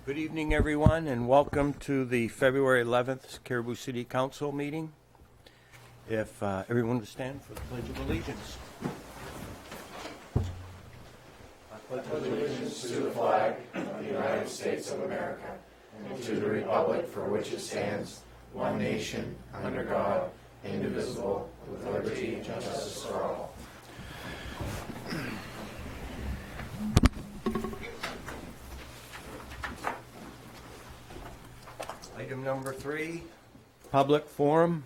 Good evening, everyone, and welcome to the February 11th Caribou City Council meeting. If everyone would stand for the Pledge of Allegiance. To the flag of the United States of America and to the republic for which it stands, one nation, under God, indivisible, with liberty and justice for all. Item number 3, public forum.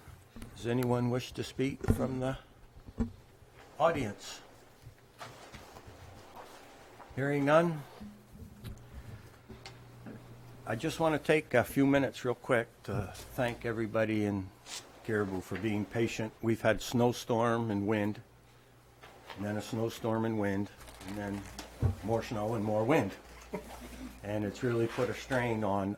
Does anyone wish to speak from the audience? Hearing none. I just want to take a few minutes real quick to thank everybody in Caribou for being patient. We've had snowstorm and wind, and then a snowstorm and wind, and then more snow and more wind. And it's really put a strain on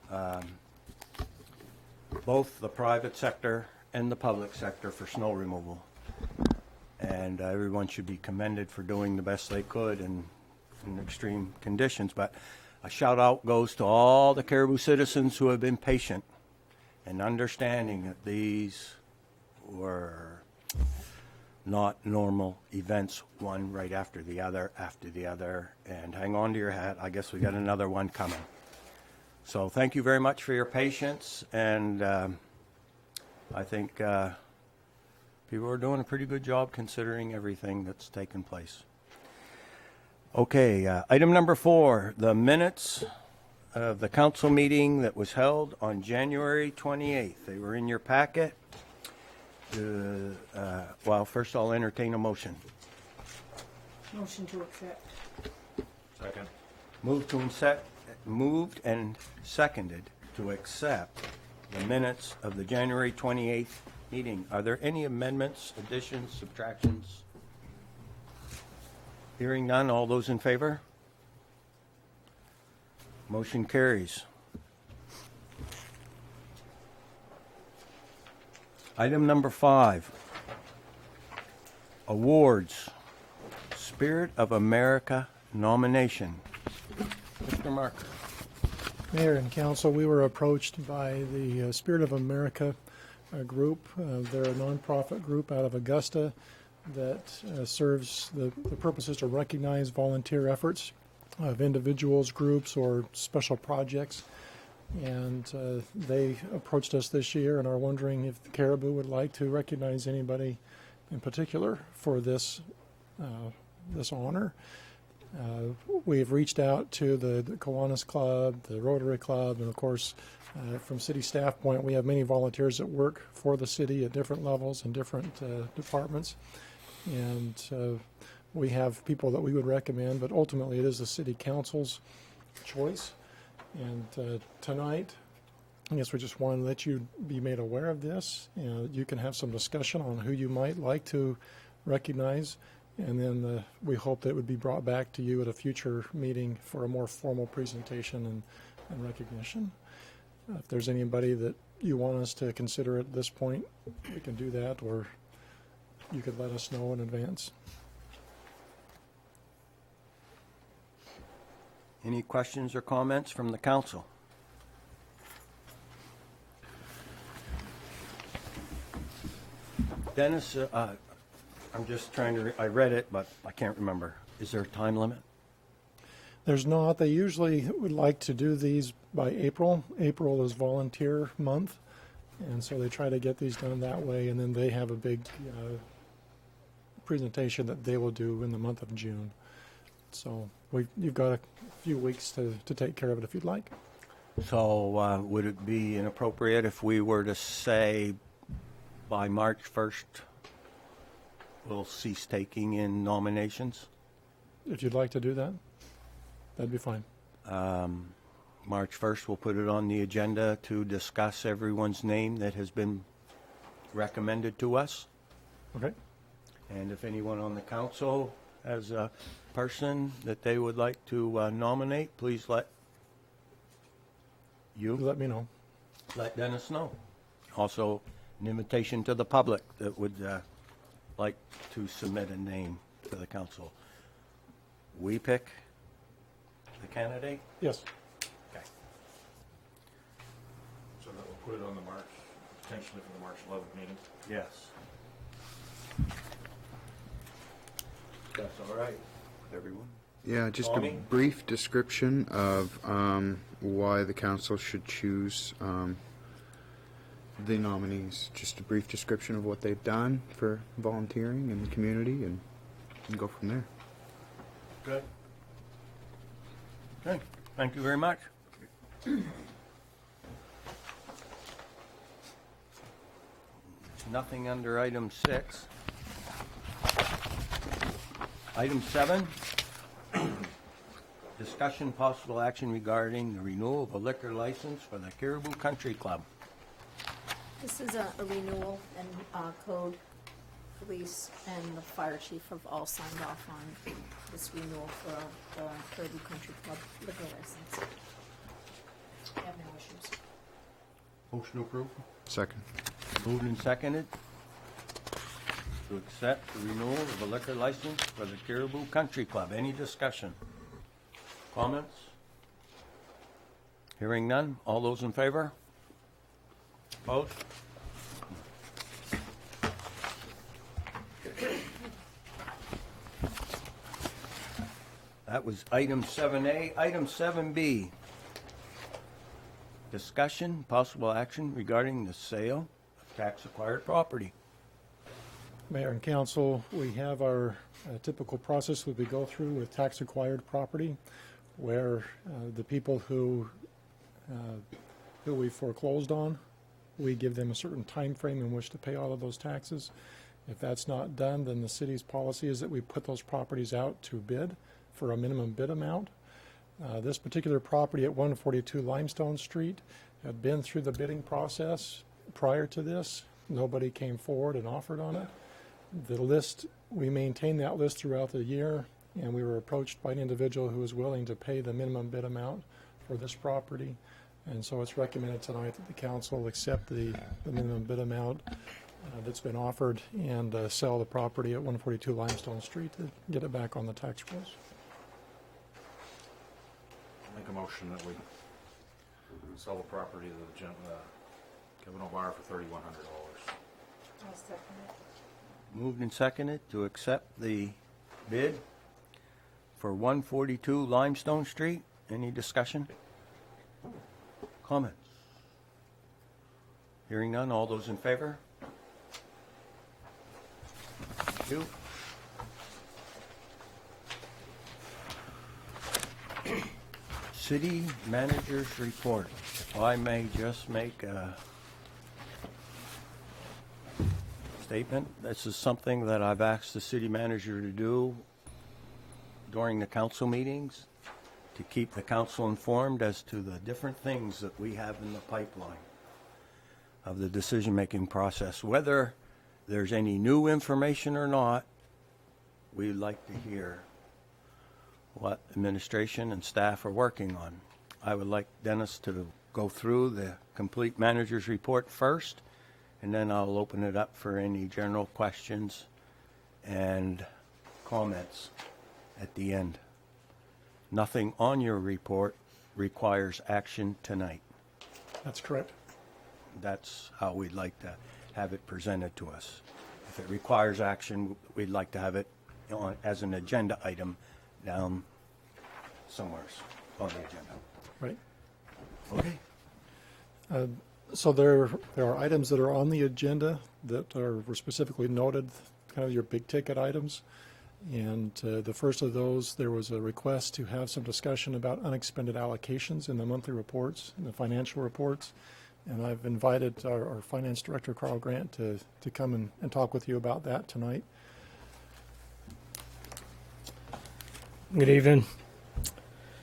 both the private sector and the public sector for snow removal. And everyone should be commended for doing the best they could in extreme conditions. But a shout out goes to all the Caribou citizens who have been patient and understanding that these were not normal events, one right after the other, and hang on to your hat. I guess we got another one coming. So thank you very much for your patience, and I think people are doing a pretty good job considering everything that's taken place. Okay, item number 4, the minutes of the council meeting that was held on January 28th. They were in your packet. Well, first I'll entertain a motion. Motion to accept. Second. Moved and seconded to accept the minutes of the January 28th meeting. Are there any amendments, additions, subtractions? Hearing none, all those in favor? Motion carries. Item number 5, awards, Spirit of America nomination. Mr. Marker. Mayor and Council, we were approached by the Spirit of America group. They're a nonprofit group out of Augusta that serves the purposes to recognize volunteer efforts of individuals, groups, or special projects. And they approached us this year and are wondering if the Caribou would like to recognize anybody in particular for this honor. We've reached out to the Kiwanis Club, the Rotary Club, and of course, from city staff point, we have many volunteers that work for the city at different levels and different departments. And we have people that we would recommend, but ultimately it is the city council's choice. And tonight, I guess we just want to let you be made aware of this. You can have some discussion on who you might like to recognize. And then we hope that it would be brought back to you at a future meeting for a more formal presentation and recognition. If there's anybody that you want us to consider at this point, we can do that, or you could let us know in advance. Any questions or comments from the council? Dennis, I'm just trying to, I read it, but I can't remember. Is there a time limit? There's not. They usually would like to do these by April. April is volunteer month, and so they try to get these done that way, and then they have a big presentation that they will do in the month of June. So you've got a few weeks to take care of it if you'd like. So would it be inappropriate if we were to say by March 1st we'll cease taking in nominations? If you'd like to do that, that'd be fine. March 1st, we'll put it on the agenda to discuss everyone's name that has been recommended to us. Okay. And if anyone on the council has a person that they would like to nominate, please let Let me know. Dennis know. Also, an invitation to the public that would like to submit a name to the council. We pick the candidate? Yes. Okay. put it on the March, potentially for the March 11th meeting. Yes. That's all right with everyone? Yeah, just a Tony? brief description of why the council should choose the nominees. Just a brief description of what they've done for volunteering in the community, and go from there. Good. Okay, thank you very much. Nothing under item 6. Item 7, discussion possible action regarding the renewal of a liquor license for the Caribou Country Club. This is a renewal, and code, police, and the fire chief have all signed off on this renewal for the Caribou Country Club liquor license. I have no issues. Motion approved. Second. Moved and seconded to accept the renewal of a liquor license for the Caribou Country Club. Any discussion? Comments? Hearing none. All those in favor? Opposed? That was item 7A. Item 7B. Discussion, possible action regarding the sale of tax-acquired property. Mayor and council, we have our typical process that we go through with tax-acquired property, where the people who we foreclosed on, we give them a certain time frame in which to pay all of those taxes. If that's not done, then the city's policy is that we put those properties out to bid for a minimum bid amount. This particular property at 142 Limestone Street had been through the bidding process prior to this. Nobody came forward and offered on it. The list, we maintained that list throughout the year, and we were approached by an individual who was willing to pay the minimum bid amount for this property. And so it's recommended tonight that the council accept the minimum bid amount that's been offered and sell the property at 142 Limestone Street to get it back on the tax rolls. Make a motion that we sell the property to the Kevin O'Barr for $3,100. I'll second it. Moved and seconded to accept the bid for 142 Limestone Street. Any discussion? Comments? Hearing none. All those in favor? Thank you. City Manager's Report. If I may just make a statement. This is something that I've asked the city manager to do during the council meetings, to keep the council informed as to the different things that we have in the pipeline of the decision-making process. Whether there's any new information or not, we'd like to hear what administration and staff are working on. I would like Dennis to go through the complete manager's report first, and then I'll open it up for any general questions and comments at the end. Nothing on your report requires action tonight. That's correct. That's how we'd like to have it presented to us. If it requires action, we'd like to have it on as an agenda item down somewhere on the agenda. Right. Okay. So there are items that are on the agenda that were specifically noted, kind of your big ticket items. And the first of those, there was a request to have some discussion about unexpended allocations in the monthly reports, in the financial reports. And I've invited our finance director, Carl Grant, to come and talk with you about that tonight. Good evening.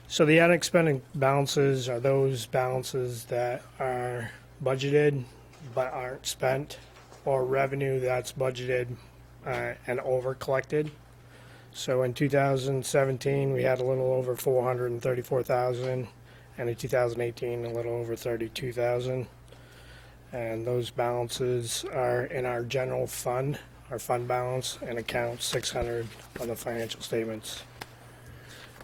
So the unexpended balances are those balances that are budgeted but aren't spent, or revenue that's budgeted and over collected. So in 2017 we had a little over 434,000, and in 2018 a little over 32,000. And those balances are in our general fund, our fund balance, and account 600 on the financial statements.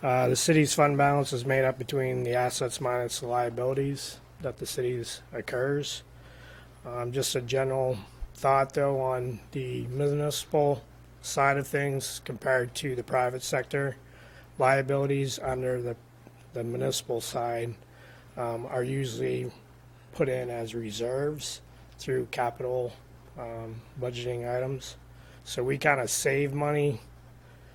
The city's fund balance is made up between the assets minus the liabilities. that the cities occurs. Just a general thought though on the municipal side of things compared to the private sector, liabilities under the municipal side are usually put in as reserves through capital budgeting items. So we kind of save money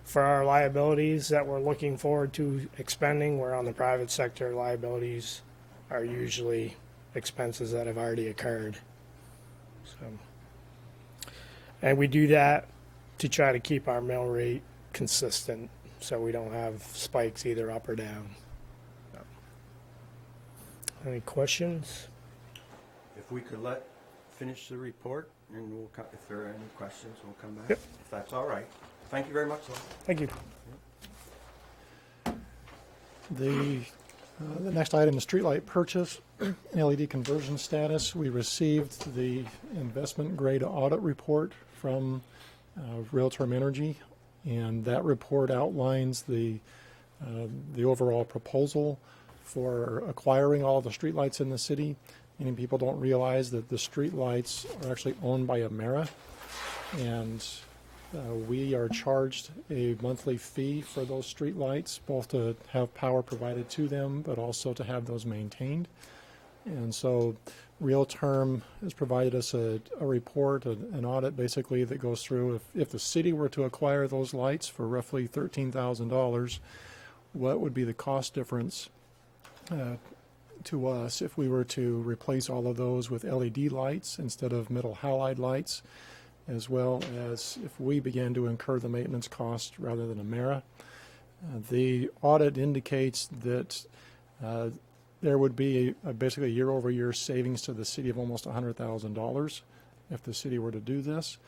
for our liabilities that we're looking forward to expending, where on the private sector, liabilities are usually expenses that have already occurred. So, and we do that to try to keep our mill rate consistent so we don't have spikes either up or down. Any questions? If we could finish the report, and if there are any questions, we'll come back. Yep. If that's all right. Thank you very much, Lon. Thank you. The next item is streetlight purchase, LED conversion status. We received the investment grade audit report from Realterm Energy, and that report outlines the overall proposal for acquiring all the streetlights in the city. Many people don't realize that the streetlights are actually owned by Emera, and we are charged a monthly fee for those streetlights, both to have power provided to them, but also to have those maintained. And so Realterm has provided us a report, an audit basically, that goes through if the city were to acquire those lights for roughly $13,000, what would be the cost difference to us if we were to replace all of those with LED lights instead of metal halide lights, as well as if we began to incur the maintenance cost rather than Emera. The audit indicates that there would be basically a year-over-year savings to the city of almost $100,000 if the city were to do this.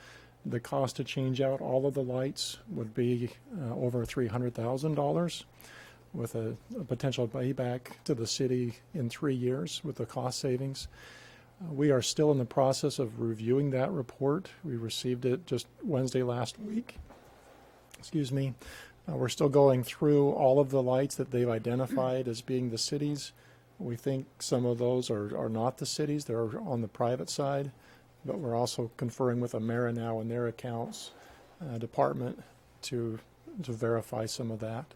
The cost to change out all of the lights would be over $300,000, with a potential payback to the city in 3 years with the cost savings. We are still in the process of reviewing that report. We received it just Wednesday last week. Excuse me. We're still going through all of the lights that they've identified as being the cities. We think some of those are not the cities. They're on the private side. But we're also conferring with Emera now in their accounts department to verify some of that.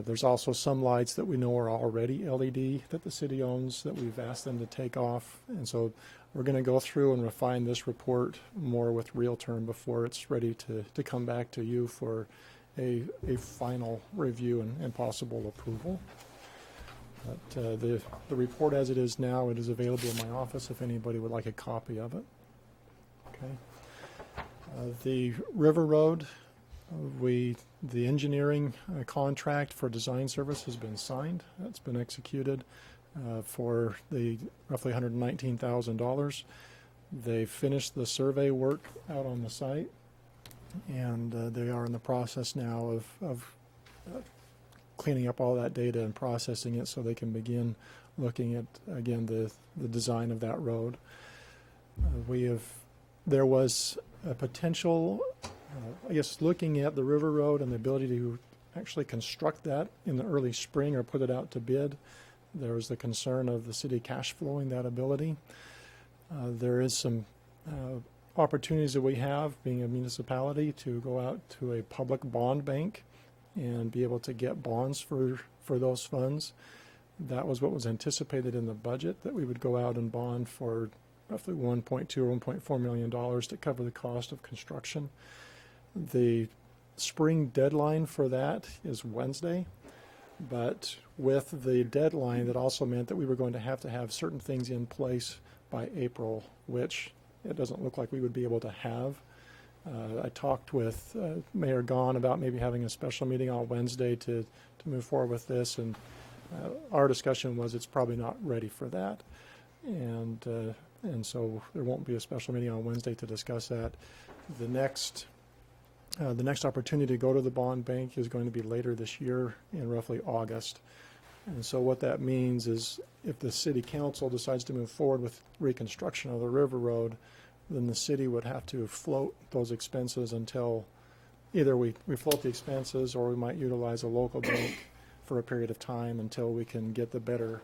There's also some lights that we know are already LED that the city owns that we've asked them to take off. And so we're going to go through and refine this report more with Realterm before it's ready to come back to you for a final review and possible approval. But the report as it is now, it is available in my office if anybody would like a copy of it. Okay. The River Road, the engineering contract for design service has been signed. That's been executed for the roughly $119,000. They finished the survey work out on the site, and they are in the process now of cleaning up all that data and processing it so they can begin looking at, again, the design of that road. There was a potential, I guess, looking at the River Road and the ability to actually construct that in the early spring or put it out to bid. There was the concern of the city cash flowing that ability. There is some opportunities that we have, being a municipality, to go out to a public bond bank and be able to get bonds for those funds. That was what was anticipated in the budget, that we would go out and bond for roughly $1.2 or $1.4 million to cover the cost of construction. The spring deadline for that is Wednesday, but with the deadline, that also meant that we were going to have certain things in place by April, which it doesn't look like we would be able to have. I talked with Mayor Gahn about maybe having a special meeting on Wednesday to move forward with this, and our discussion was it's probably not ready for that, and so there won't be a special meeting on Wednesday to discuss that. The next opportunity to go to the bond bank is going to be later this year in roughly August. And so what that means is if the city council decides to move forward with reconstruction of the River Road, then the city would have to float those expenses until either we float the expenses, or we might utilize a local bank for a period of time until we can get the better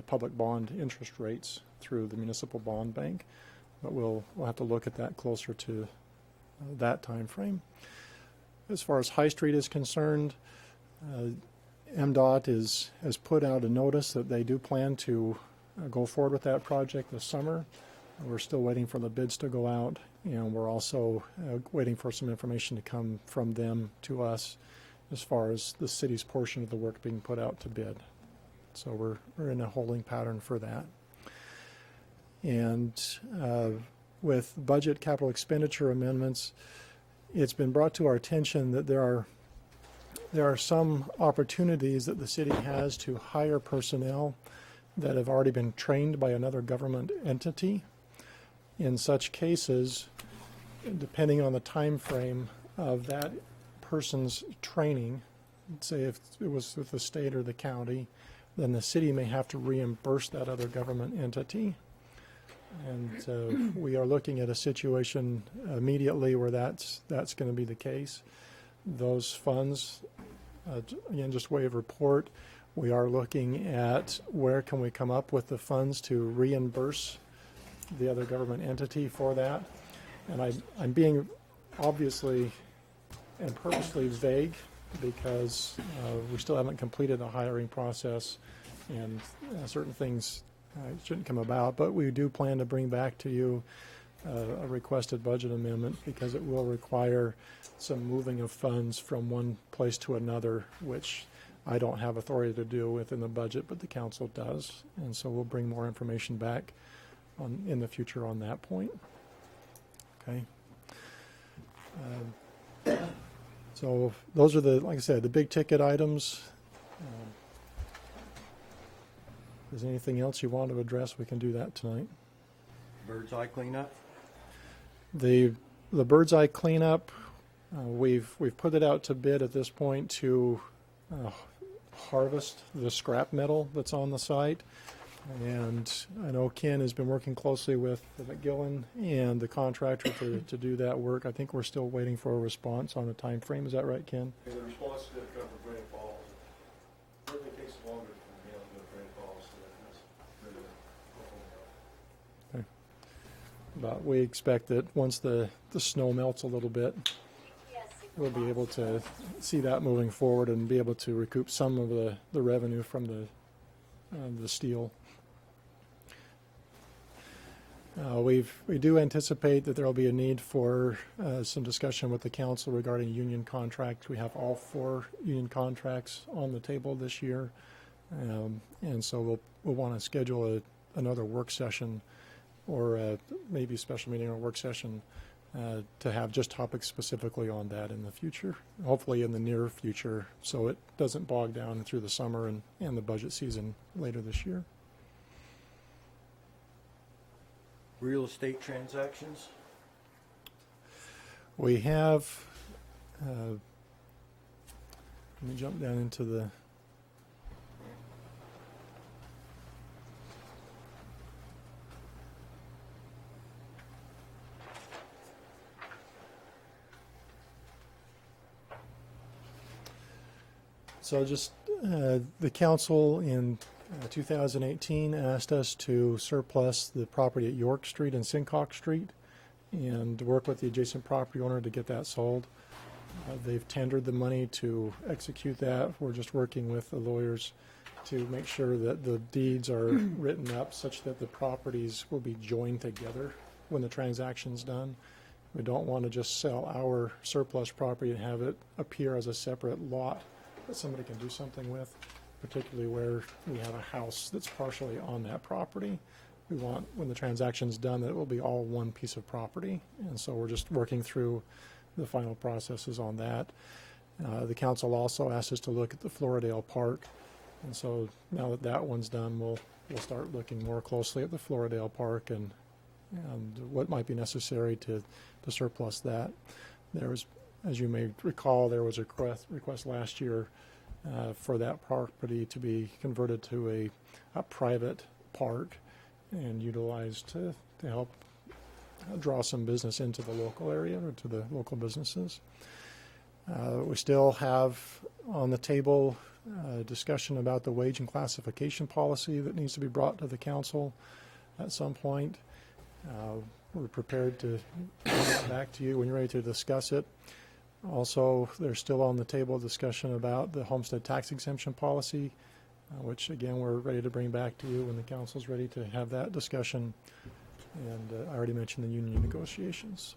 public bond interest rates through the municipal bond bank. But we'll have to look at that closer to that time frame. As far as High Street is concerned, MDOT has put out a notice that they do plan to go forward with that project this summer. We're still waiting for the bids to go out, and we're also waiting for some information to come from them to us as far as the city's portion of the work being put out to bid. So we're in a holding pattern for that. And with budget capital expenditure amendments, it's been brought to our attention that there are some opportunities that the city has to hire personnel that have already been trained by another government entity. In such cases, depending on the time frame of that person's training, say if it was with the state or the county, then the city may have to reimburse that other government entity. And we are looking at a situation immediately where that's going to be the case. Those funds, again, just way of report, we are looking at where can we come up with the funds to reimburse the other government entity for that. And I'm being obviously and purposely vague because we still haven't completed the hiring process, and certain things shouldn't come about. But we do plan to bring back to you a requested budget amendment because it will require some moving of funds from one place to another, which I don't have authority to do within the budget, but the council does. And so we'll bring more information back in the future on that point. Okay. So those are like I said, the big ticket items. Is there anything else you want to address? We can do that tonight. Bird's eye cleanup? The bird's eye cleanup, we've put it out to bid at this point to harvest the scrap metal that's on the site. And I know Ken has been working closely with McGillen and the contractor to do that work. I think we're still waiting for a response on a time frame. Is that right, Ken? The response did come from Great Falls. It certainly takes longer for me to go to Great Falls, so that's really But we expect that once the snow melts a little bit, we'll be able to see that moving forward and be able to recoup some of the revenue from the steel. We do anticipate that there will be a need for some discussion with the council regarding union contracts. We have all 4 union contracts on the table this year, and so we'll want to schedule another work session or maybe a special meeting or work session to have just topics specifically on that in the future, hopefully in the near future, so it doesn't bog down through the summer and the budget season later this year. Real estate transactions? We have, let me jump down into the, so just the council in 2018 asked us to surplus the property at York Street and Sincock Street and work with the adjacent property owner to get that sold. They've tendered the money to execute that. We're just working with the lawyers to make sure that the deeds are written up such that the properties will be joined together when the transaction's done. We don't want to just sell our surplus property and have it appear as a separate lot that somebody can do something with, particularly where we have a house that's partially on that property. We want, when the transaction's done, that it will be all one piece of property. And so we're just working through the final processes on that. The council also asked us to look at the Floridale Park. And so now that that one's done, we'll start looking more closely at the Floridale Park and what might be necessary to surplus that. There was, as you may recall, there was a request last year for that property to be converted to a private park and utilized to help draw some business into the local area or to the local businesses. We still have on the table discussion about the wage and classification policy that needs to be brought to the council at some point. We're prepared to bring it back to you when you're ready to discuss it. Also, there's still on the table a discussion about the homestead tax exemption policy, which again, we're ready to bring back to you when the council's ready to have that discussion. And I already mentioned the union negotiations.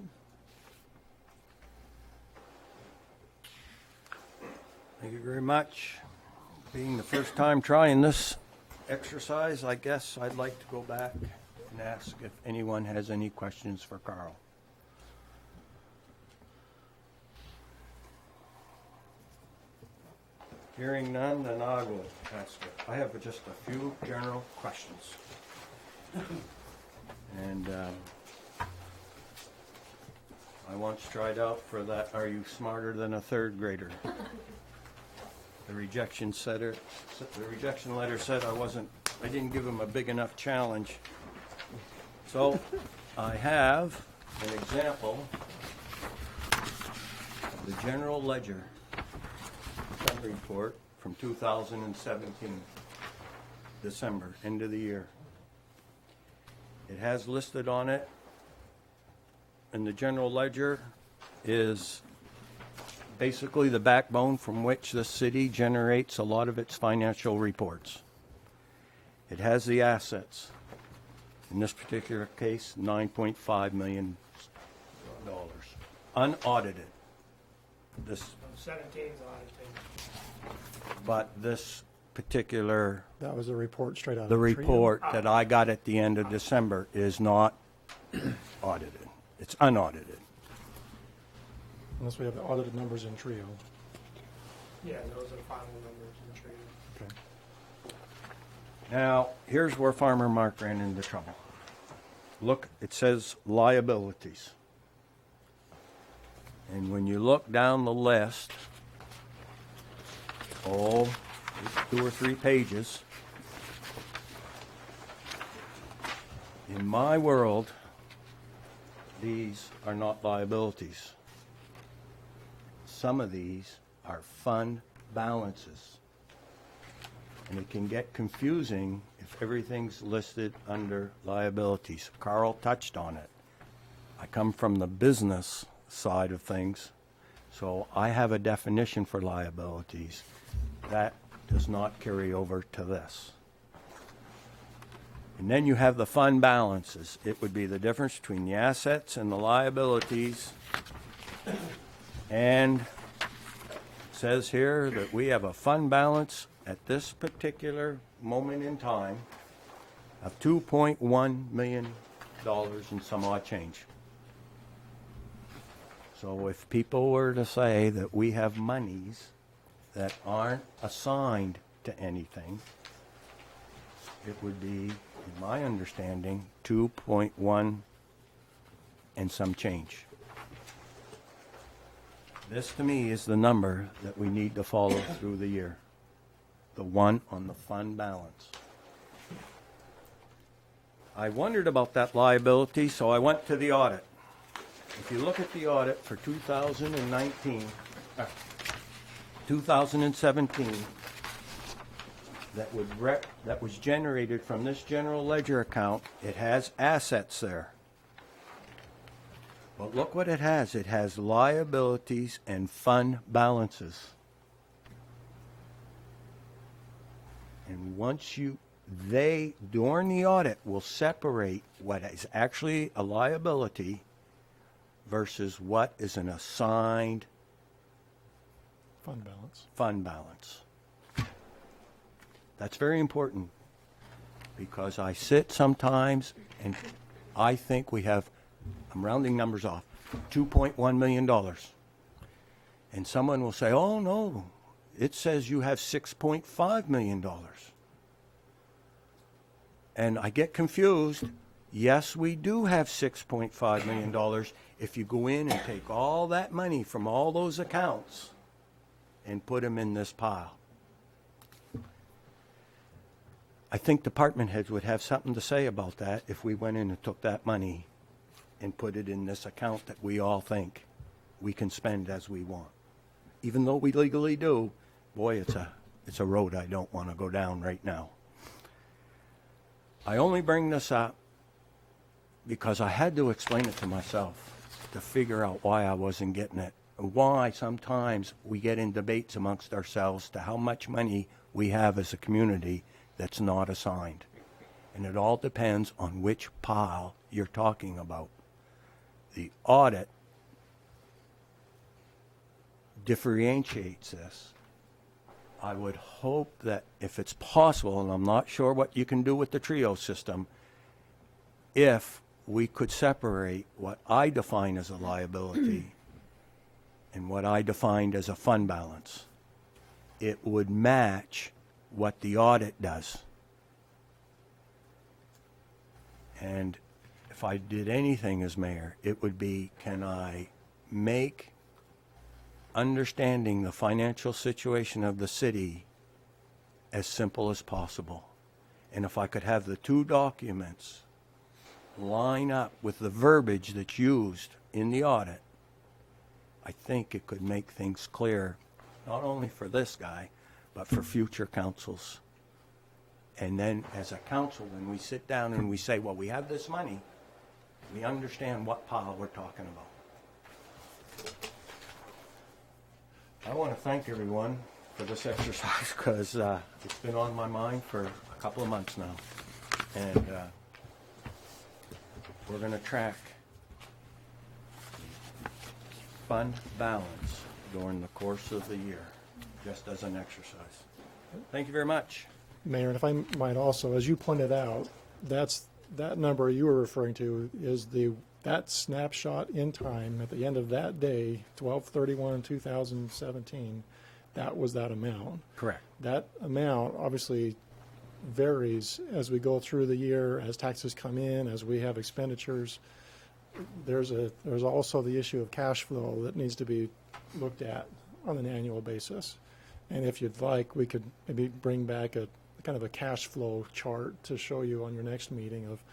Thank you very much. Being the first time trying this exercise, I guess I'd like to go back and ask if anyone has any questions for Carl. Hearing none, then I will ask it. I have just a few general questions. And I once tried out for that, are you smarter than a third grader? The rejection letter said I didn't give him a big enough challenge. So I have an example of the general ledger fund report from 2017, December, end of the year. It has listed on it, and the general ledger is basically the backbone from which the city generates a lot of its financial reports. It has the assets. In this particular case, $9.5 million. Unaudited. This, 17's audited. but this particular, That was a report straight out of the TRIO. report that I got at the end of December is not audited. It's unaudited. Unless we have the audited numbers in TRIO. Yeah, those are the final numbers in the trade. Okay. Now, here's where Farmer Mark ran into trouble. Look, it says liabilities. And when you look down the list, 2 or 3 pages, in my world, these are not liabilities. Some of these are fund balances. And it can get confusing if everything's listed under liabilities. Carl touched on it. I come from the business side of things, so I have a definition for liabilities. That does not carry over to this. And then you have the fund balances. It would be the difference between the assets and the liabilities. And it says here that we have a fund balance at this particular moment in time of $2.1 million and some odd change. So if people were to say that we have monies that aren't assigned to anything, it would be, in my understanding, 2.1 and some change. This, to me, is the number that we need to follow through the year. The one on the fund balance. I wondered about that liability, so I went to the audit. If you look at the audit for 2017, that was generated from this general ledger account, it has assets there. But look what it has. It has liabilities and fund balances. And once during the audit, will separate what is actually a liability versus what is an assigned Fund balance. fund balance. That's very important because I sit sometimes and I think we have, I'm rounding numbers off, $2.1 million. And someone will say, oh no, it says you have $6.5 million. And I get confused. Yes, we do have $6.5 million if you go in and take all that money from all those accounts and put them in this pile. I think department heads would have something to say about that if we went in and took that money and put it in this account that we all think we can spend as we want. Even though we legally do, boy, it's a it's a road I don't want to go down right now. I only bring this up because I had to explain it to myself to figure out why I wasn't getting it, and why sometimes we get in debates amongst ourselves to how much money we have as a community that's not assigned. And it all depends on which pile you're talking about. The audit differentiates this. I would hope that if it's possible, and I'm not sure what you can do with the TRIO system, if we could separate what I define as a liability and what I defined as a fund balance, it would match what the audit does. And if I did anything as mayor, it would be, can I make understanding the financial situation of the city as simple as possible? And if I could have the two documents line up with the verbiage that's used in the audit, I think it could make things clear, not only for this guy, but for future councils. And then as a council, when we sit down and we say, well, we have this money, we understand what pile we're talking about. I want to thank everyone for this exercise, because it's been on my mind for a couple of months now. And we're going to track fund balance during the course of the year, just as an exercise. Thank you very much. Mayor, and if I might also, as you pointed out, that number you were referring to is that snapshot in time at the end of that day, 12/31/2017, that was that amount. Correct. That amount obviously varies as we go through the year, as taxes come in, as we have expenditures. There's also the issue of cash flow that needs to be looked at on an annual basis. And if you'd like, we could maybe bring back a kind of a cash flow chart to show you on your next meeting of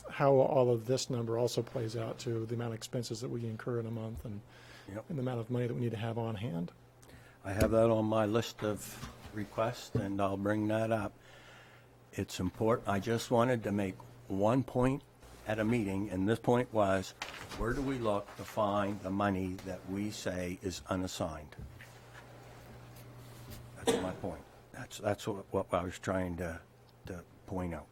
how all of this number also plays out to the amount of expenses that we incur in a month and, Yep. and the amount of money that we need to have on hand. I have that on my list of requests, and I'll bring that up. It's important. I just wanted to make one point at a meeting, and this point was, where do we look to find the money that we say is unassigned? That's my point. That's what I was trying to point out.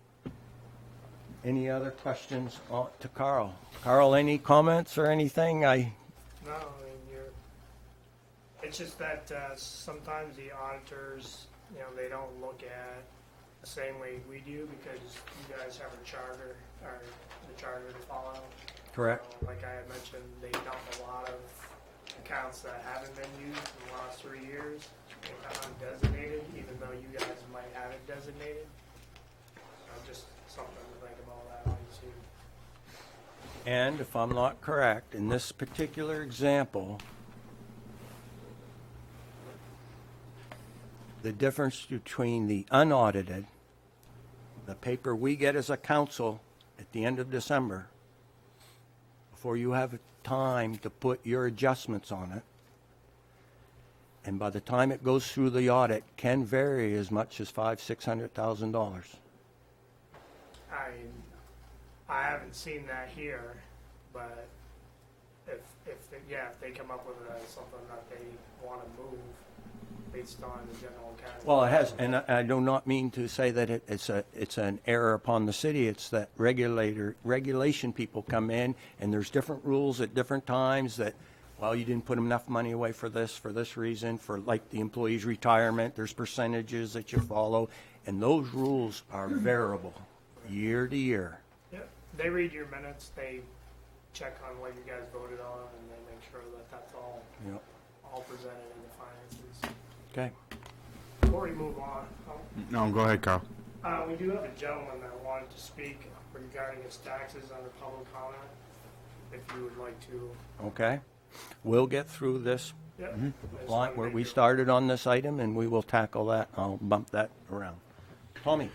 Any other questions to Carl? Carl, any comments or anything? No, I mean, it's just that sometimes the auditors, they don't look at the same way we do, because you guys have a charter, or the charter to follow. Correct. Like I had mentioned, they dump a lot of accounts that haven't been used in the last 3 years. They're undesignated, even though you guys might have it designated. Just something to think about that way too. And if I'm not correct, in this particular example, the difference between the unaudited, the paper we get as a council at the end of December, before you have time to put your adjustmts on it, and by the time it goes through the audit, can vary as much as $500,000-$600,000. I haven't seen that here, but if they come up with something that they want to move based on the general account. Well, it has, and I do not mean to say that it's an error upon the city. It's that regulation people come in, and there's different rules at different times that, well, you didn't put enough money away for this reason, for like the employee's retirement, there's percentages that you follow, and those rules are variable year to year. Yep. They read your minutes, they check on what you guys voted on, and they make sure that that's all Yep. presented in the finances. Okay. Before we move on, No, go ahead, Carl. we do have a gentleman that wanted to speak regarding his taxes under public comment, if you would like to. Okay. We'll get through this Yep. I just line wanted to where make we sure. started on this item, and we will tackle that. I'll bump that around. Tommy?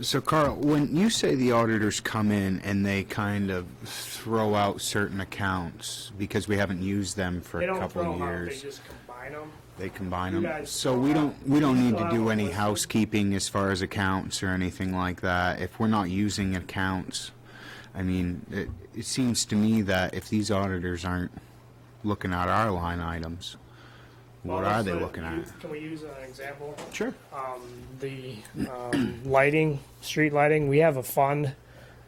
So, Carl, when you say the auditors come in and they kind of throw out certain accounts because we haven't used them for They a don't couple throw of them out, they years, just combine combine them. They combine You them. guys- So we don't need to do any listed. housekeeping as far as accounts or anything like that. If we're not using accounts, I mean, it seems to me that if these auditors aren't looking at our line items, what Well, are they let's looking at? Can we use an example? Sure. The lighting, street lighting, we have a fund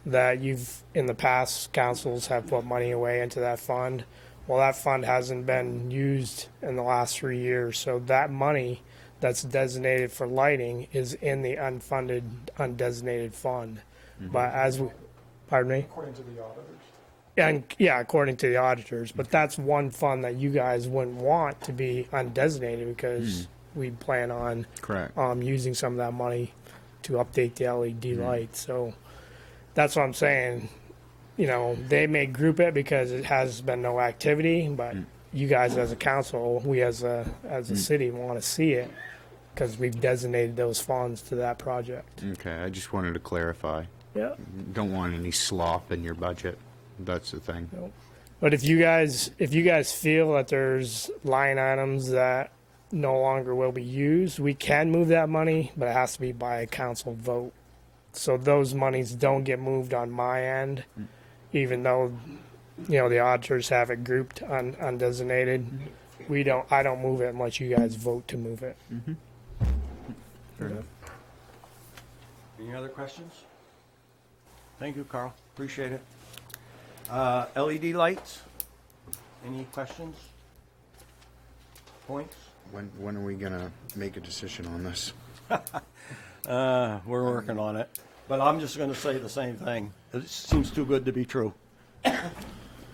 that in the past, councils have put money away into that fund. Well, that fund hasn't been used in the last 3 years, so that money that's designated for lighting is in the unfunded, undesignated fund. But pardon me? According to the auditors. And yeah, according to the auditors, but that's one fund that you guys wouldn't want to be undesignated because we plan on Correct. using some of that money to update the LED lights. So that's what I'm saying. You know, they may group it because it has been no activity, but you guys as a council, we as a city want to see it because we've designated those funds to that project. Okay, I just wanted to clarify. Yeah. Don't want any slop in your budget. That's the thing. But if you guys feel that there's line items that no longer will be used, we can move that money, but it has to be by a council vote. So those monies don't get moved on my end, even though the auditors have it grouped undesignated. I don't move it unless you guys vote to move it. Fair enough. Any other questions? Thank you, Carl. Appreciate it. LED lights? Any questions? Points? When are we gonna make a decision on this? We're working on it. But I'm just gonna say the same thing. It seems too good to be true.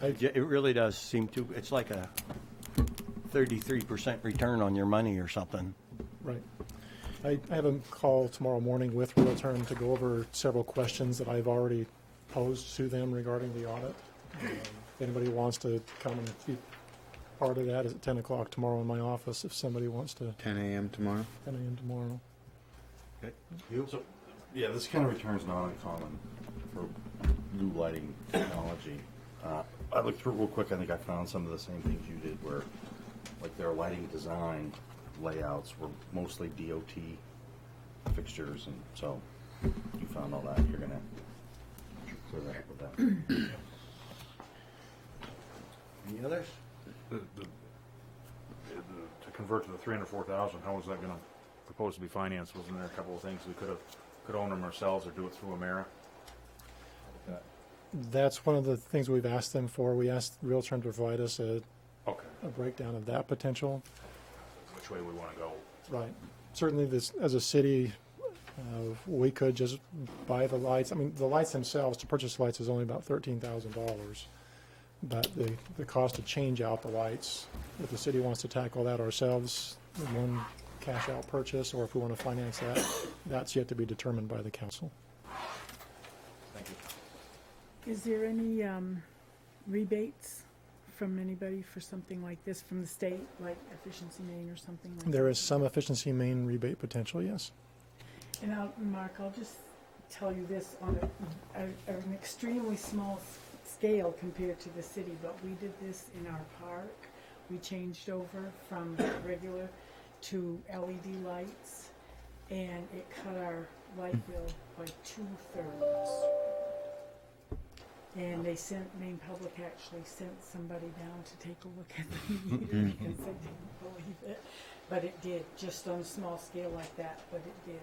It really does seem too, it's like a 33% return on your money or something. Right. I have a call tomorrow morning with Realterm to go over several questions that I've already posed to them regarding the audit. If anybody wants to come and be part of that, is at 10 o'clock tomorrow in my office if somebody wants to, 10 a.m. tomorrow? 10 a.m. tomorrow. So, yeah, this kind of return's not uncommon for new lighting technology. I looked through it real quick. I think I found some of the same things you did, where like their lighting design layouts were mostly DOT fixtures, and so you found all that. You're gonna clear that up with that. Any others? To convert to the 304,000, how was that going to propose to be financed? Wasn't there a couple of things we could own them ourselves or do it through Amera? That's one of the things we've asked them for. We asked Realterm to provide us a Okay, breakdown of that potential. which way we want to go? Right. Certainly, this, as a city, we could just buy the lights. I mean, the lights themselves, to purchase lights is only about $13,000. But the cost to change out the lights, if the city wants to tackle that ourselves, one cash out purchase, or if we want to finance that, that's yet to be determined by the council. Thank you. Is there any rebates from anybody for something like this from the state, like Efficiency Maine or something like that? There is some efficiency main rebate potential, yes. And Mark, I'll just tell you this on an extremely small scale compared to the city, but we did this in our park. We changed over from regular to LED lights, and it cut our light bill by 2/3. And Maine Public actually sent somebody down to take a look at the meter because they didn't believe it. But it did, just on a small scale like that, but it did.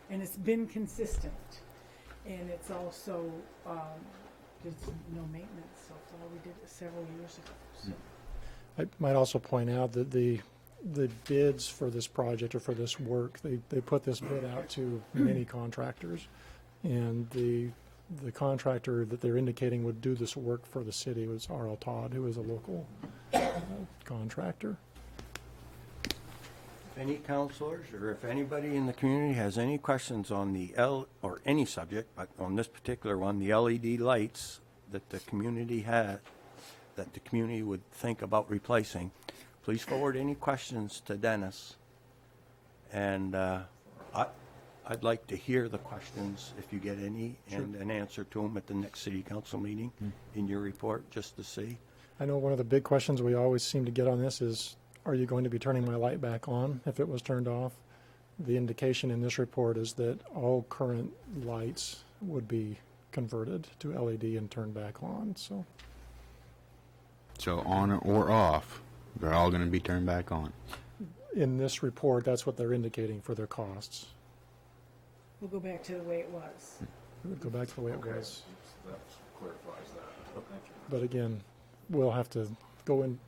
And it's been consistent. And it's also, there's no maintenance so far. We did it several years ago. So. I might also point out that the bids for this project or for this work, they put this bid out to many contractors. And the contractor that they're indicating would do this work for the city was R.L. Todd, who is a local contractor. If any counselors or if anybody in the community has any questions on the or any subject, but on this particular one, the LED lights that the community had, that the community would think about replacing, please forward any questions to Dennis. And I'd like to hear the questions if you get any, and an answer to them at the next city council meeting in your report, just to see. I know one of the big questions we always seem to get on this is, are you going to be turning my light back on if it was turned off? The indication in this report is that all current lights would be converted to LED and turned back on, so. So on or off, they're all going to be turned back on. In this report, that's what they're indicating for their costs. We'll go back to the way it was. Go back to the way it Okay. was. That clarifies that. Thank you. But again, we'll have to go in.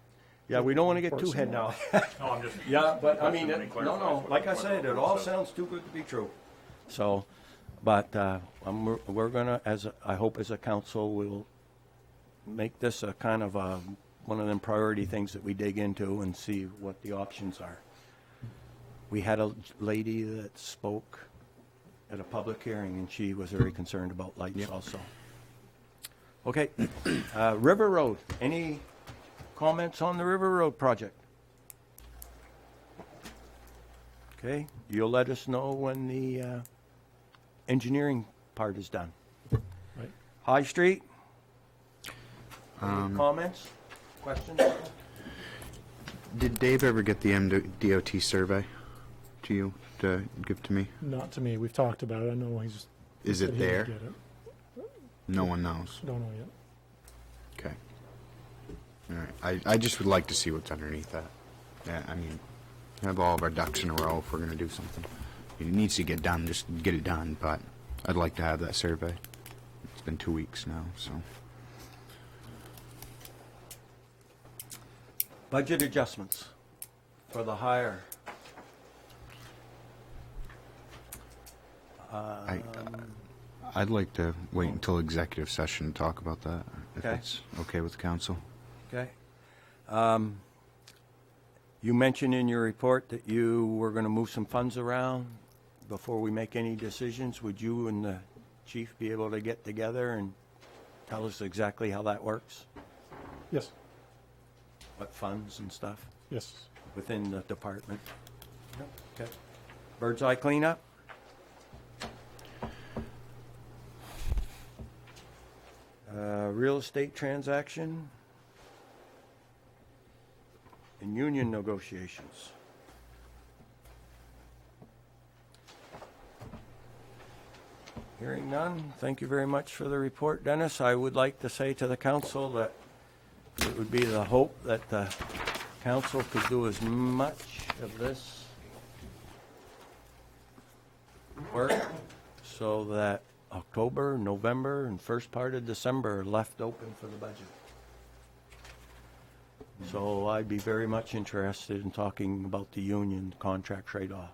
Yeah, we don't want to get too head now. No, I'm just. Yeah, but I mean, Let me clarify no, what like the I point said, of it the all says. sounds too good to be true. So, but we're gonna, I hope as a council, we'll make this a kind of a, one of them priority things that we dig into and see what the options are. We had a lady that spoke at a public hearing, and she was very concerned about lights also. Okay, River Road, any comments on the River Road project? Okay, you'll let us know when the engineering part is done. Right. High Street? Any comments, questions? Did Dave ever get the MDOT survey to you to give to me? Not to me. We've talked about it. I know he's. Is said it he would there? get it. No one knows. Don't know yet. Okay. All right. I just would like to see what's underneath that. Yeah, I mean, have all of our ducks in a row if we're going to do something. It needs to get done, just get it done, but I'd like to have that survey. It's been 2 weeks now, so. Budget adjustments for the hire. I'd like to wait until executive session to talk about that, if Okay. it's okay with the council. Okay. You mentioned in your report that you were going to move some funds around before we make any decisions. Would you and the chief be able to get together and tell us exactly how that works? Yes. What funds and stuff Yes. within the department? Okay. Bird's eye cleanup? Real estate transaction? And union negotiations. Hearing none, thank you very much for the report, Dennis. I would like to say to the council that it would be the hope that the council could do as much of this work so that October, November, and first part of December are left open for the budget. So I'd be very much interested in talking about the union contract trade-off.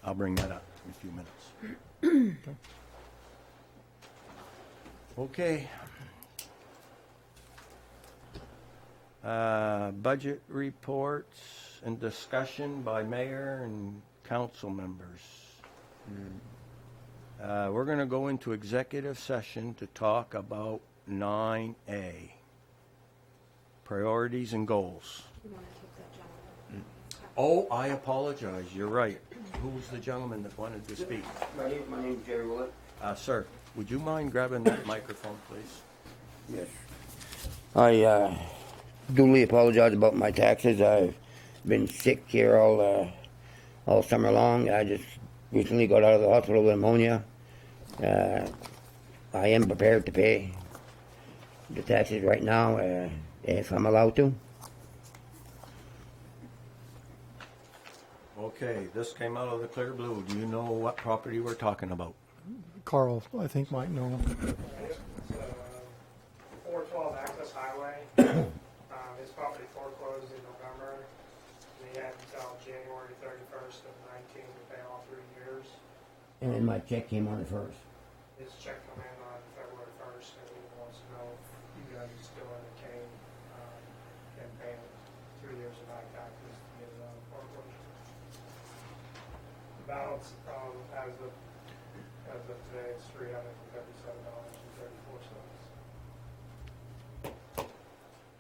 I'll bring that up in a few minutes. Okay. Budget reports and discussion by mayor and council members. We're going to go into executive session to talk about 9A. Priorities and goals. You want to take that gentleman? Oh, I apologize. You're right. Who was the gentleman that wanted to speak? My name is Jerry Willett. Sir, would you mind grabbing that microphone, please? Yes. I duly apologize about my taxes. I've been sick here all summer long. I just recently got out of the hospital with pneumonia. I am prepared to pay the taxes right now if I'm allowed to. Okay, this came out of the clear blue. Do you know what property we're talking about? Carl, I think, might know. 412 Access Highway. His property foreclosed in November. And he had until January 31st of 19 to pay all 3 years. And then my check came on the first. His check come in on February 1st, and he wants to know if you guys are still entertain him paying 3 years of back taxes to get it on foreclosure. The balance as of today is $337.34.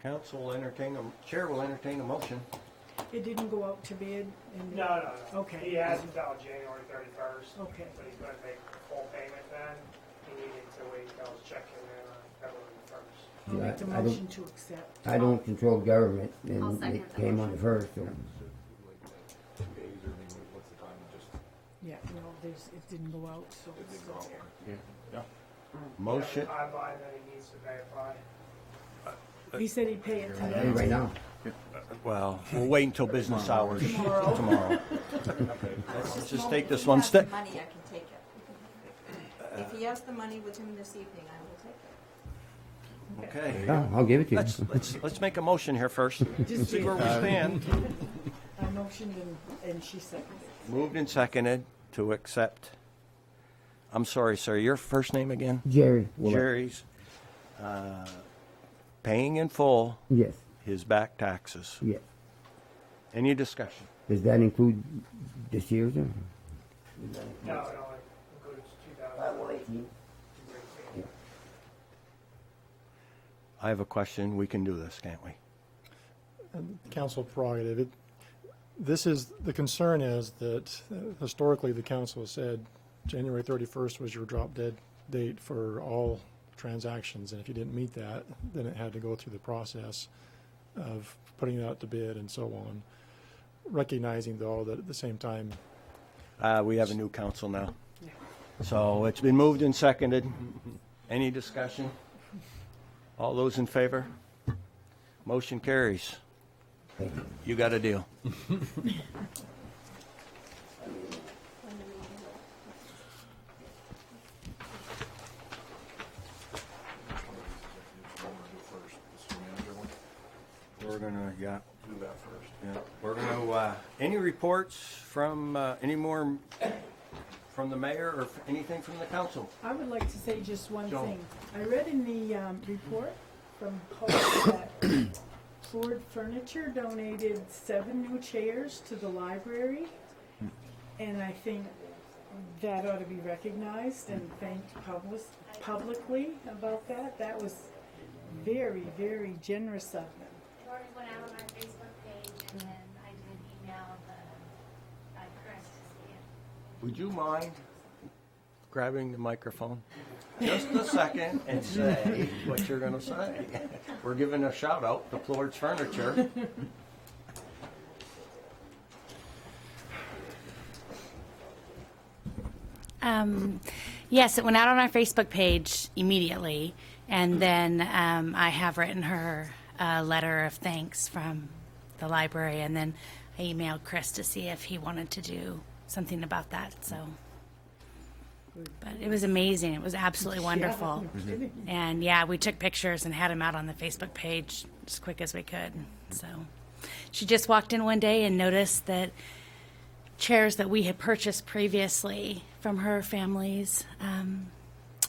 Council will entertain, chair will entertain a motion. It didn't go out to bid? and- No. Okay. He has until January 31st. Okay. But he's gonna make the full payment then. He needed to wait until his check came in on February 1st. I'll make the I don't- motion to accept. I don't control government, I'll and second it the came on the motion. first, so Yeah, no, it didn't go out, so it's still there. Motion, I buy that he needs to pay a fine. He said he'd pay it Hey, today. right now. well, we'll wait until business hours Tomorrow. tomorrow. Let's just take this one step. Money, I can take it. If he has the money with him this evening, I will take it. Okay. Yeah, I'll give it to you. Let's make a motion here first. Just See did. where we stand. I motioned and she seconded. Moved and seconded to accept. I'm sorry, sir. Your first name again? Jerry. Willett. Jerry's paying in full Yes. his back taxes. Yes. Any discussion? Does that include this year's? Or? No, it only includes 2018. I have a question. We can do this, can't we? Council prerogative. This is, the concern is that historically the council has said January 31st was your drop dead date for all transactions, and if you didn't meet that, then it had to go through the process of putting it out to bid and so on. Recognizing though that at the same time, We have a new council now. So it's been moved and seconded. Any discussion? All those in favor? Motion carries. You got a deal. We're gonna, yeah. Do that first. Yeah, we're gonna, any reports from, any more from the mayor or anything from the council? I would like to say just one Joe. thing. I read in the report from Hope that Ford Furniture donated 7 new chairs to the library, and I think that ought to be recognized and thanked publicly about that. That was very, very generous of them. George went out on our Facebook page, and then I did email Chris to see it. Would you mind grabbing the microphone? Just a second and say what you're gonna say. We're giving a shout out to Florence Furniture. Yes, it went out on our Facebook page immediately, and then I have written her a letter of thanks from the library, and then I emailed Chris to see if he wanted to do something about that. So, but it was amazing. It was absolutely wonderful. Yeah, no kidding. And yeah, we took pictures and had them out on the Facebook page as quick as we could. So she just walked in one day and noticed that chairs that we had purchased previously from her family's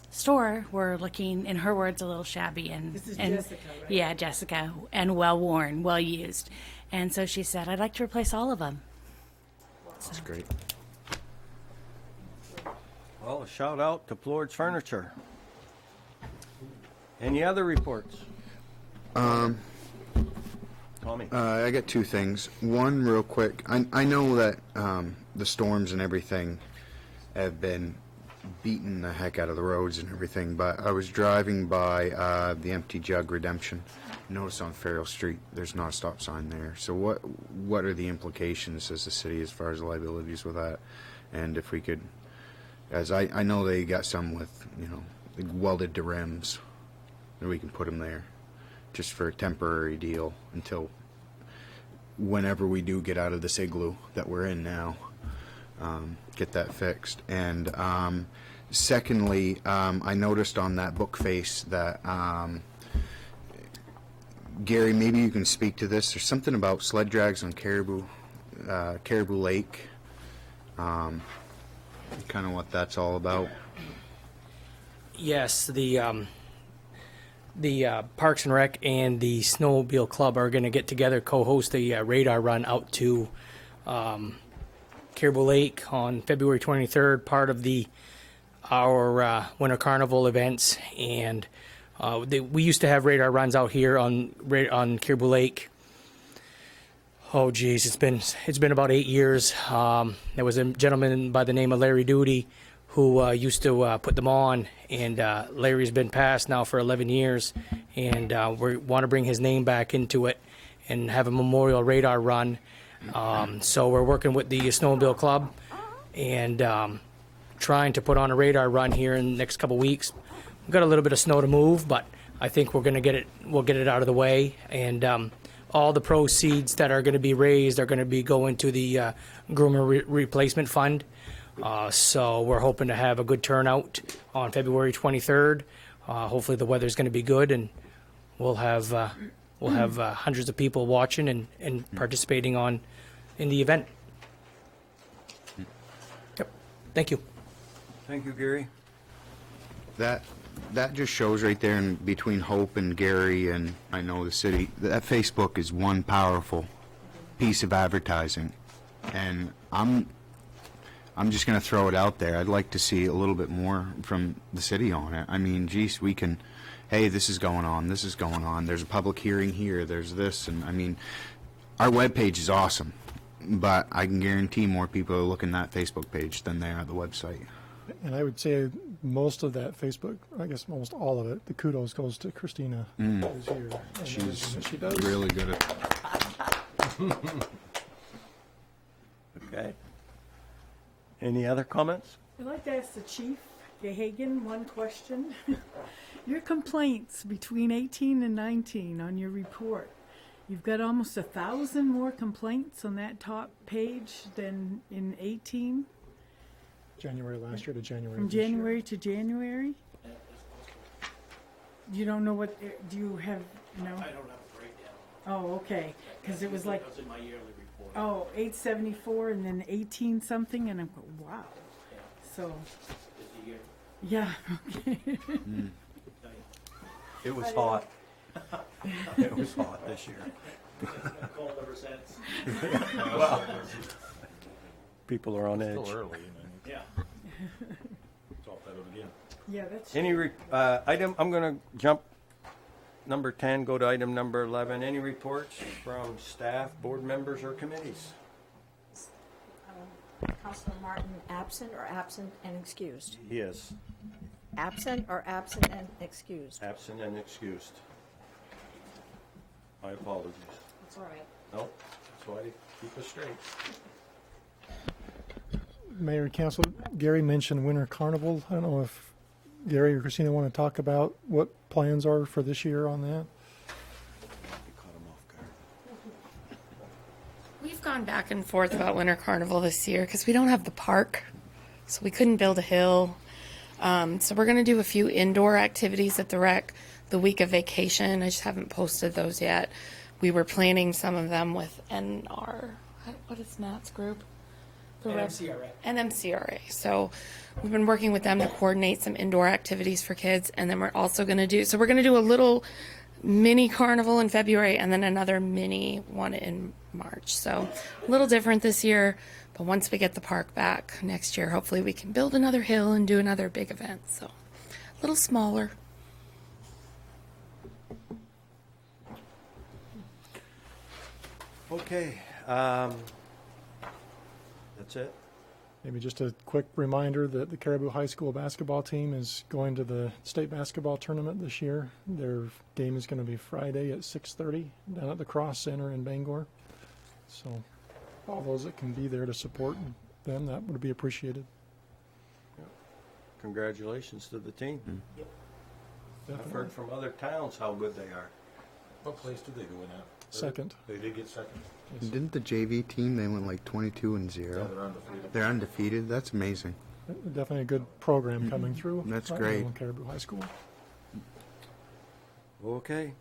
store were looking, in her words, a little shabby and This is and Jessica, right? yeah, Jessica, and well worn, well used. And so she said, "I'd like to replace all of them." That's great. Well, a shout out to Florence Furniture. Any other reports? Tommy? I got 2 things. One, real quick. I know that the storms and everything have been beating the heck out of the roads and everything, but I was driving by the Empty Jug Redemption. Noticed on Farrell Street there's not a stop sign there. So what are the implications as a city as far as liabilities with that? And if we could, as I know they got some with, welded to rims, and we can put them there just for a temporary deal until whenever we do get out of this igloo that we're in now, get that fixed. And secondly, I noticed on that book face that, Gary, maybe you can speak to this. There's something about sled drags on Caribou Lake, kind of what that's all about. Yes, the Parks and Rec and the Snowmobile Club are going to get together, co-host a radar run out to Caribou Lake on February 23rd, part of our Winter Carnival events. And we used to have radar runs out here on Caribou Lake. Oh geez, it's been about 8 years. There was a gentleman by the name of Larry Doody who used to put them on, and Larry's been passed now for 11 years, and we want to bring his name back into it and have a memorial radar run. So we're working with the Snowmobile Club and trying to put on a radar run here in the next couple weeks. We've got a little bit of snow to move, but I think we'll get it out of the way, and all the proceeds that are going to be raised are going to be going to the groomer replacement fund. So we're hoping to have a good turnout on February 23rd. Hopefully the weather's going to be good, and we'll have hundreds of people watching and participating in the event. Yep. Thank you. Thank you, Gary. That just shows right there in between Hope and Gary and I know the city, that Facebook is one powerful piece of advertising. And I'm just going to throw it out there. I'd like to see a little bit more from the city on it. I mean, geez, we can, hey, this is going on, there's a public hearing here, there's this, and I mean, our webpage is awesome, but I can guarantee more people are looking at that Facebook page than they are at the website. And I would say most of that Facebook, I guess almost all of it, the kudos goes to Christina. Who's here. And She's she does. really good at Okay. Any other comments? I'd like to ask the Chief Gahagan one question. Your complaints between 18 and 19 on your report, you've got almost 1,000 more complaints on that top page than in 18? January last year to January From this year. January to January? You don't know what, do you have, no? I don't have a breakdown. Oh, okay, because it was like, That was in my yearly report. oh, 874 and then 18 something, and I'm going, wow. So, yeah, okay. It was hot. It was hot this year. Cold ever since. People are on edge. Still early, Yeah. Talk that out again. Yeah, that's. Any item, I'm going to jump number 10, go to item number 11. Any reports from staff, board members, or committees? Councilor Martin absent or absent and excused? He is Absent or absent and excused? absent and excused. My apologies. That's all right. Nope, that's why I keep us straight. Mayor and Council, Gary mentioned Winter Carnival. I don't know if Gary or Christina want to talk about what plans are for this year on that. We caught him off guard. We've gone back and forth about Winter Carnival this year because we don't have the park, so we couldn't build a hill. So we're going to do a few indoor activities at the rec the week of vacation. I just haven't posted those yet. We were planning some of them with NR. What is Matt's group? NMCRA. NMCRA. So we've been working with them to coordinate some indoor activities for kids, and then we're also going to do. So we're going to do a little mini carnival in February, and then another mini one in March. So a little different this year, but once we get the park back next year, hopefully we can build another hill and do another big event. So a little smaller. Okay, that's it. Maybe just a quick reminder that the Caribou High School basketball team is going to the state basketball tournament this year. Their game is going to be Friday at 6:30 down at the Cross Center in Bangor. So all those that can be there to support them, that would be appreciated. Congratulations to the team. I've Definitely. heard from other towns how good they are. What place did they go in at? Second. They did get second. Didn't the JV team, they went like 22-0? Yeah, they're undefeated. They're undefeated? That's amazing. Definitely a good program coming through. That's right great. now in Caribou High School. Okay.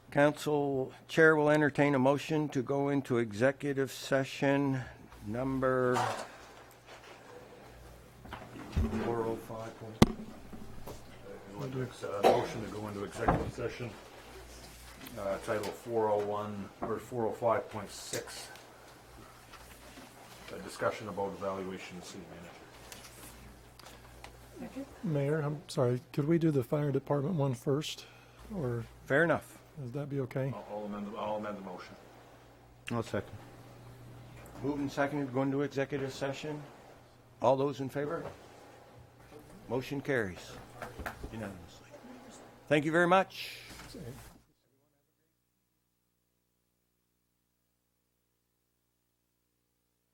Council Chair will entertain a motion to go into executive session number 405. I'd like to accept a motion to go into executive session, title 401, or 405.6, a discussion about evaluation of city manager. Mayor, I'm sorry, could we do the fire department one first? Or Fair enough. would that be okay? I'll amend the motion. I'll second. Moved and seconded to go into executive session. All those in favor? Motion carries unanimously. Thank you very much.